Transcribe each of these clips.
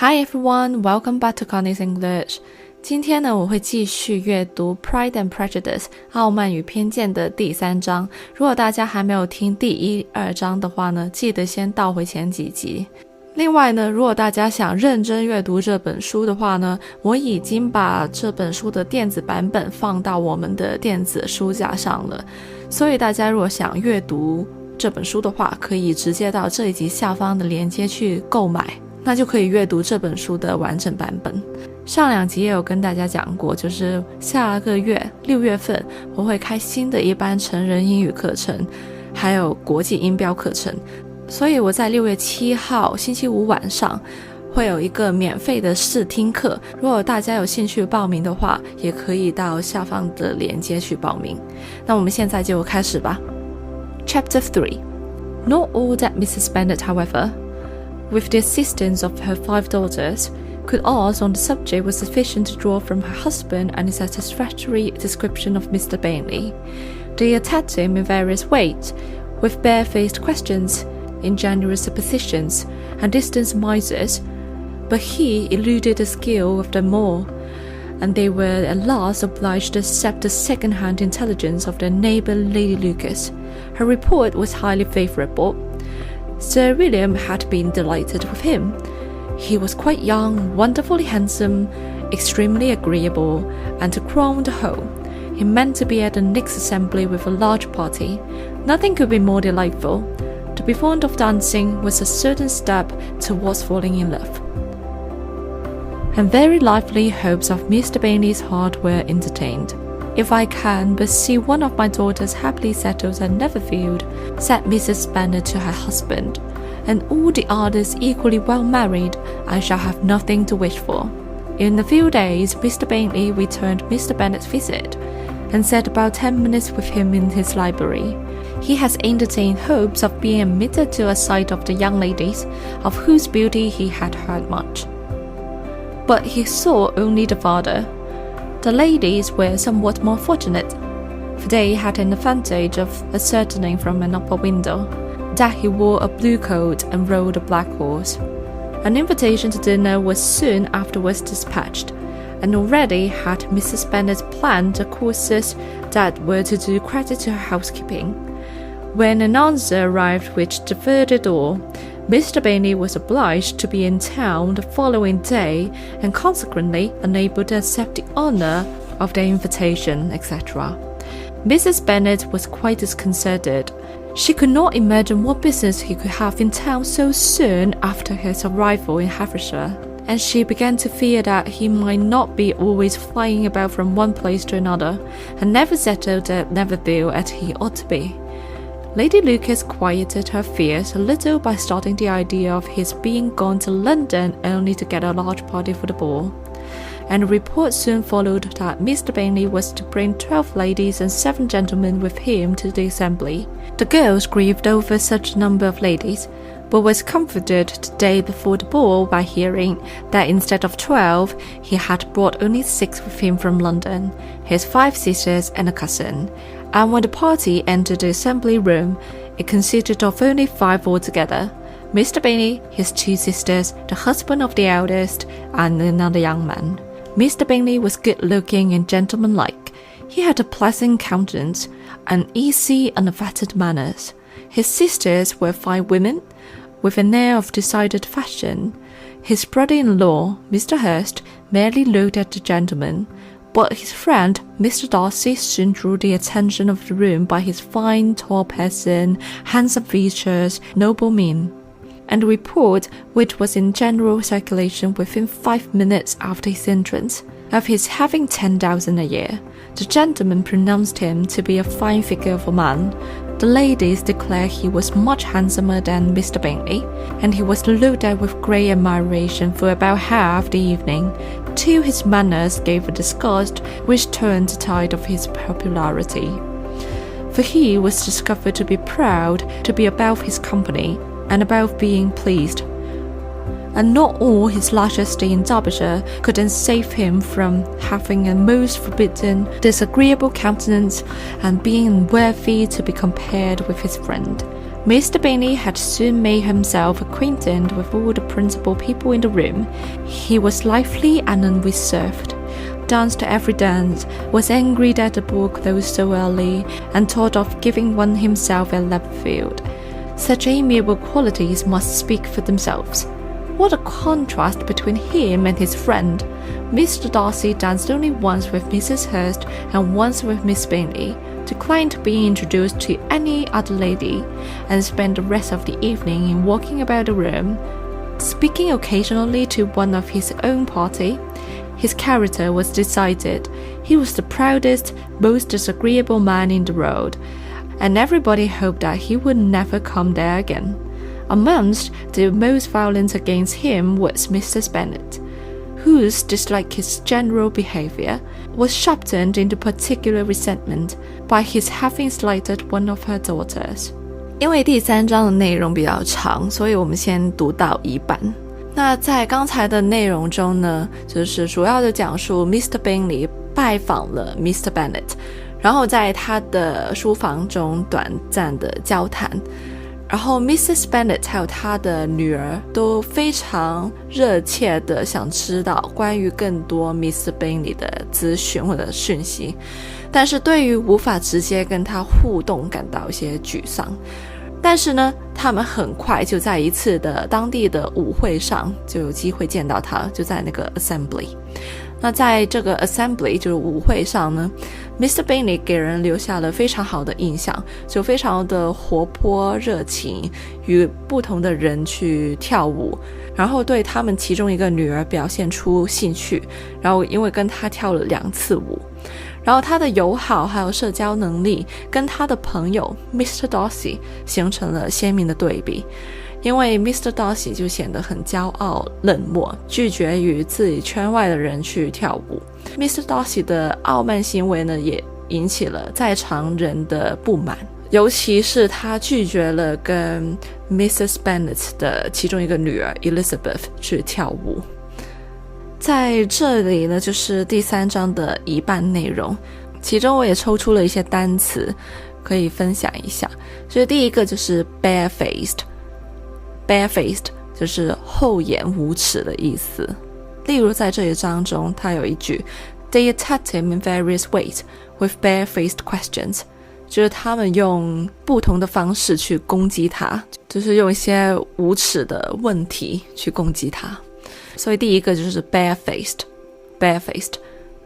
Hi everyone, welcome back to Connie's English. 今天呢，我会继续阅读 Pride and Prejudice 傲慢与偏见的第3章。如果大家还没有听第1、2章的话呢，记得先倒回前几集。另外呢，如果大家想认真阅读这本书的话呢，我已经把这本书的电子版本放到我们的电子书架上了，所以大家如果想阅读这本书的话，可以直接到这一集下方的链接去购买，那就可以阅读这本书的完整版本。上2集也有跟大家讲过，就是下个月6月份我会开新的一班成人英语课程，还有国际音标课程，所以我在6月7号星期五晚上会有一个免费的试听课，如果大家有兴趣报名的话，也可以到下方的链接去报名。那我们现在就开始吧。Chapter 3. Not all that Mrs. Bennet, however, with the assistance of her 5 daughters, could ask on the subject was sufficient to draw from her husband any satisfactory description of Mr. Bingley. They attacked him in various ways, with barefaced questions, ingenuous suppositions, and distant surmises, but he eluded the skill of them all, and they were at last obliged to accept the second-hand intelligence of their neighbour Lady Lucas. Her report was highly favourable. Sir William had been delighted with him. He was quite young, wonderfully handsome, extremely agreeable, and to crown the whole, he meant to be at the next assembly with a large party. Nothing could be more delightful. To be fond of dancing was a certain step towards falling in love. And very lively hopes of Mr. Bingley's heart were entertained. If I can but see one of my daughters happily settled at Netherfield, said Mrs. Bennet to her husband, and all the others equally well married, I shall have nothing to wish for. In a few days, Mr. Bingley returned Mr. Bennet's visit, and sat about 10 minutes with him in his library. He has entertained hopes of being admitted to a sight of the young ladies, of whose beauty he had heard much. But he saw only the father. The ladies were somewhat more fortunate, for they had an advantage of ascertaining from an upper window that he wore a blue coat and rode a black horse. An invitation to dinner was soon afterwards dispatched, and already had Mrs. Bennet planned the courses that were to do credit to her housekeeping. When an answer arrived which deferred it all, Mr. Bingley was obliged to be in town the following day, and consequently unable to accept the honour of their invitation, etc. Mrs. Bennet was quite disconcerted. She could not imagine what business he could have in town so soon after his arrival in Hertfordshire, and she began to fear that he might not be always flying about from one place to another, and never settled at Netherfield as he ought to be. Lady Lucas quieted her fears a little by starting the idea of his being gone to London only to get a large party for the ball, and a report soon followed that Mr. Bingley was to bring 12 ladies and 7 gentlemen with him to the assembly. The girls grieved over such a number of ladies, but was comforted the day before the ball by hearing that instead of 12, he had brought only 6 with him from London, his 5 sisters and a cousin, and when the party entered the assembly room, it consisted of only 5 altogether: Mr. Bingley, his 2 sisters, the husband of the eldest, and another young man. Mr. Bingley was good-looking and gentlemanlike. He had a pleasant countenance, and easy, unaffected manners. His sisters were fine women, with an air of decided fashion. His brother-in-law, Mr. Hurst, merely looked at the gentleman, but his friend, Mr. Darcy, soon drew the attention of the room by his fine, tall person, handsome features, noble mien. And the report, which was in general circulation within 5 minutes after his entrance, of his having 10,000 a year. The gentlemen pronounced him to be a fine figure of a man. The ladies declared he was much handsomer than Mr. Bingley, and he was looked at with great admiration for about half the evening, till his manners gave a disgust which turned the tide of his popularity. For he was discovered to be proud to be above his company, and above being pleased, and not all his large estate in Derbyshire could then save him from having a most forbidding, disagreeable countenance, and being unworthy to be compared with his friend. Mr. Bingley had soon made himself acquainted with all the principal people in the room. He was lively and unreserved, danced every dance, was angry that the ball closed so early, and thought of giving one himself at Liverpool. Such amiable qualities must speak for themselves. What a contrast between him and his friend. Mr. Darcy danced only once with Mrs. Hurst and once with Miss Bingley, declined to be introduced to any other lady, and spent the rest of the evening in walking about the room, speaking occasionally to one of his own party. His character was decided. He was the proudest, most disagreeable man in the world, and everybody hoped that he would never come there again. Amongst the most violent against him was Mrs. Bennet, whose dislike his general behaviour was sharpened into particular resentment by his having slighted one of her daughters. 因为第3章的内容比较长，所以我们先读到一半。那在刚才的内容中呢，就是主要的讲述 Mr. Bingley 拜访了 Mr. Bennet， 然后在他的书房中短暂的交谈。然后 Mrs. Bennet 还有她的女儿都非常热切的想知道关于更多 Mr. Bingley 的资讯或者讯息，但是对于无法直接跟他互动感到一些沮丧。但是呢，他们很快就在一次的当地的舞会上就有机会见到他，就在那个 assembly。那在这个 assembly 就是舞会上呢， Mr. Bingley 给人留下了非常好的印象，就非常的活泼热情，与不同的人去跳舞，然后对他们其中一个女儿表现出兴趣，然后因为跟他跳了2次舞，然后他的友好还有社交能力跟他的朋友 Mr. Darcy 形成了鲜明的对比。因为 Mr. Darcy 就显得很骄傲冷漠，拒绝与自己圈外的人去跳舞。 Mr. Darcy 的傲慢行为呢，也引起了在场人的不满，尤其是他拒绝了跟 Mrs. Bennet 的其中一个女儿 Elizabeth 去跳舞。在这里呢，就是第3章的一半内容，其中我也抽出了一些单词可以分享一下。所以第一个就是 barefaced， barefaced 就是厚颜无耻的意思。例如在这一章中，他有一句 They attacked him in various ways with barefaced questions， 就是他们用不同的方式去攻击他，就是用一些无耻的问题去攻击他。所以第一个就是 barefaced。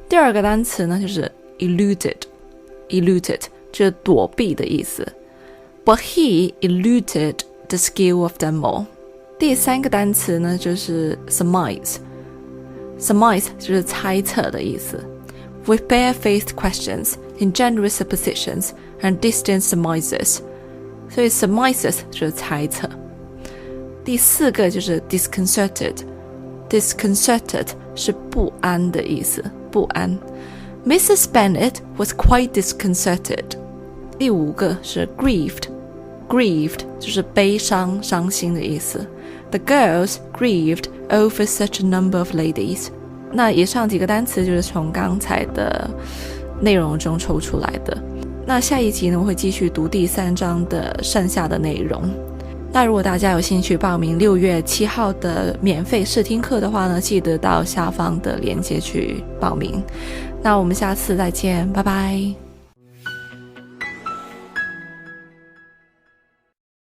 第二个单词呢就是 eluded， 就是躲避的意思。 But he eluded the skill of them all。 第三个单词呢就是 surmise， 就是猜测的意思。 With barefaced questions, ingenuous suppositions, and distant surmises。 所以 surmises 就是猜测。第四个就是 disconcerted， 是不安的意思，不安。 Mrs. Bennet was quite disconcerted。 第五个是 grieved， 就是悲伤伤心的意思。 The girls grieved over such a number of ladies。 那以上几个单词就是从刚才的内容中抽出来的。那下一集呢，我会继续读第3章的剩下的内容。那如果大家有兴趣报名6月7号的免费试听课的话呢，记得到下方的链接去报名。那我们下次再见，拜拜。